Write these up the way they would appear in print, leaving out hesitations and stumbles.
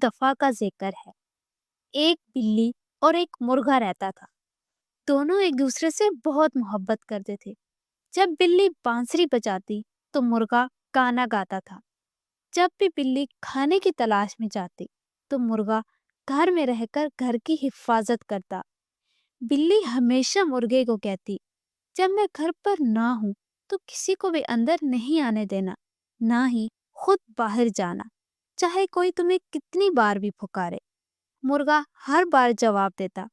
دفعہ کا ذکر ہے۔ ایک بلی اور ایک مرغا رہتا تھا۔ دونوں ایک دوسرے سے بہت محبت کرتے تھے۔ جب بلی بانسری بجاتی تو مرغا گانا گاتا تھا۔ جب بھی بلی کھانے کی تلاش میں جاتی تو مرغا گھر میں رہ کر گھر کی حفاظت کرتا۔ بلی ہمیشہ مرغے کو کہتی، جب میں گھر پر نہ ہوں تو کسی کو بھی اندر نہیں آنے دینا، نہ ہی خود باہر جانا، چاہے کوئی تمہیں کتنی بار بھی پکارے۔ مرغا ہر بار جواب دیتا،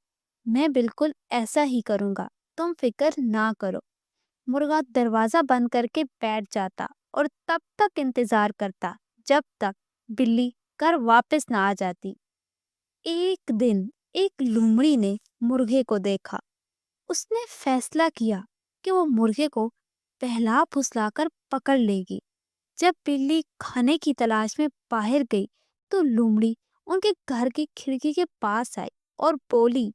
میں بالکل ایسا ہی کروں گا، تم فکر نہ کرو۔ مرغا دروازہ بند کر کے بیٹھ جاتا اور تب تک انتظار کرتا جب تک بلی گھر واپس نہ آ جاتی۔ ایک دن ایک لومڑی نے مرغے کو دیکھا۔ اس نے فیصلہ کیا کہ وہ مرغے کو بہلا پھسلا کر پکڑ لے گی۔ جب بلی کھانے کی تلاش میں باہر گئی تو لومڑی ان کے گھر کی کھڑکی کے پاس آئی اور بولی،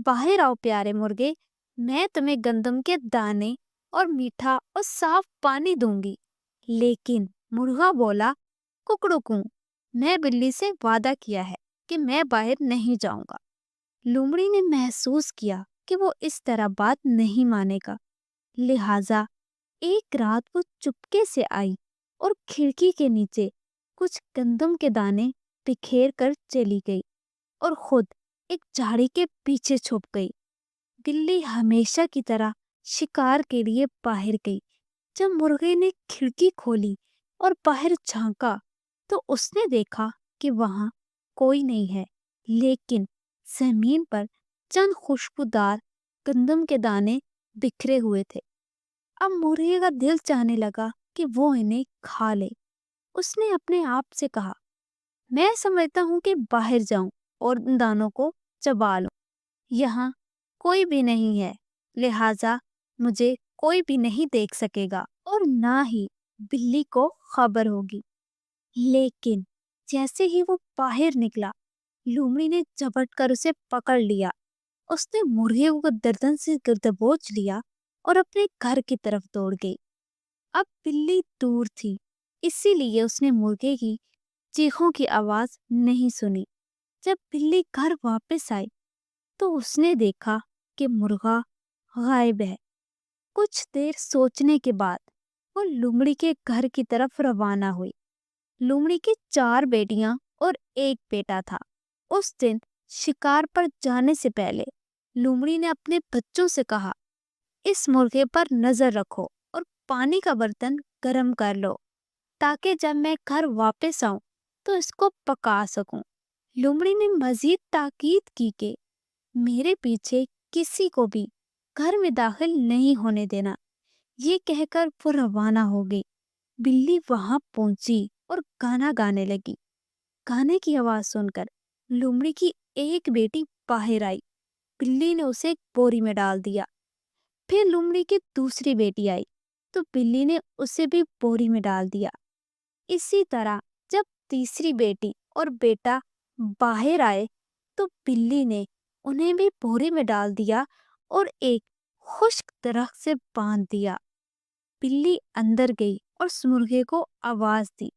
باہر آؤ پیارے مرغے، میں تمہیں گندم کے دانے اور میٹھا اور صاف پانی دوں گی۔ لیکن مرغا بولا، ککڑکوں، میں بلی سے وعدہ کیا ہے کہ میں باہر نہیں جاؤں گا۔ لومڑی نے محسوس کیا کہ وہ اس طرح بات نہیں مانے گا، لہٰذا ایک رات وہ چپکے سے آئی اور کھڑکی کے نیچے کچھ گندم کے دانے بکھیر کر چلی گئی اور خود ایک جھاڑی کے پیچھے چھپ گئی۔ بلی ہمیشہ کی طرح شکار کے لیے باہر گئی۔ جب مرغے نے کھڑکی کھولی اور باہر جھانکا تو اس نے دیکھا کہ وہاں کوئی نہیں ہے، لیکن زمین پر چند خوشبودار گندم کے دانے بکھرے ہوئے تھے۔ اب مرغے کا دل چاہنے لگا کہ وہ انہیں کھا لے۔ اس نے اپنے آپ سے کہا، میں سمجھتا ہوں کہ باہر جاؤں اور ان دانوں کو چبا لوں۔ یہاں کوئی بھی نہیں ہے، لہٰذا مجھے کوئی بھی نہیں دیکھ سکے گا اور نہ ہی بلی کو خبر ہوگی۔ لیکن جیسے ہی وہ باہر نکلا، لومڑی نے جھپٹ کر اسے پکڑ لیا۔ اس نے مرغے کو گردن سے دبوچ لیا اور اپنے گھر کی طرف دوڑ گئی۔ اب بلی دور تھی، اسی لیے اس نے مرغے کی چیخوں کی آواز نہیں سنی۔ جب بلی گھر واپس آئی تو اس نے دیکھا کہ مرغا غائب ہے۔ کچھ دیر سوچنے کے بعد وہ لومڑی کے گھر کی طرف روانہ ہوئی۔ لومڑی کی 4 بیٹیاں اور ایک بیٹا تھا۔ اس دن شکار پر جانے سے پہلے لومڑی نے اپنے بچوں سے کہا، اس مرغے پر نظر رکھو اور پانی کا برتن گرم کر لو تاکہ جب میں گھر واپس آؤں تو اس کو پکا سکوں۔ لومڑی نے مزید تاکید کی کہ میرے پیچھے کسی کو بھی گھر میں داخل نہیں ہونے دینا۔ یہ کہہ کر وہ روانہ ہو گئی۔ بلی وہاں پہنچی اور گانا گانے لگی۔ گانے کی آواز سن کر لومڑی کی ایک بیٹی باہر آئی۔ بلی نے اسے ایک بوری میں ڈال دیا۔ پھر لومڑی کی دوسری بیٹی آئی تو بلی نے اسے بھی بوری میں ڈال دیا۔ اسی طرح جب تیسری بیٹی اور بیٹا باہر آئے تو بلی نے انہیں بھی بوری میں ڈال دیا اور ایک خشک درخت سے باندھ دیا۔ بلی اندر گئی اور اس مرغے کو آواز دی۔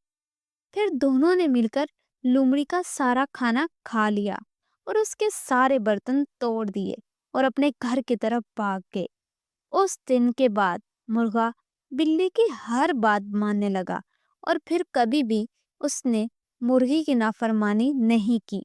پھر دونوں نے مل کر لومڑی کا سارا کھانا کھا لیا اور اس کے سارے برتن توڑ دیے اور اپنے گھر کی طرف بھاگ گئے۔ اس دن کے بعد مرغا بلی کی ہر بات ماننے لگا اور پھر کبھی بھی اس نے مرغی کی نافرمانی نہیں کی۔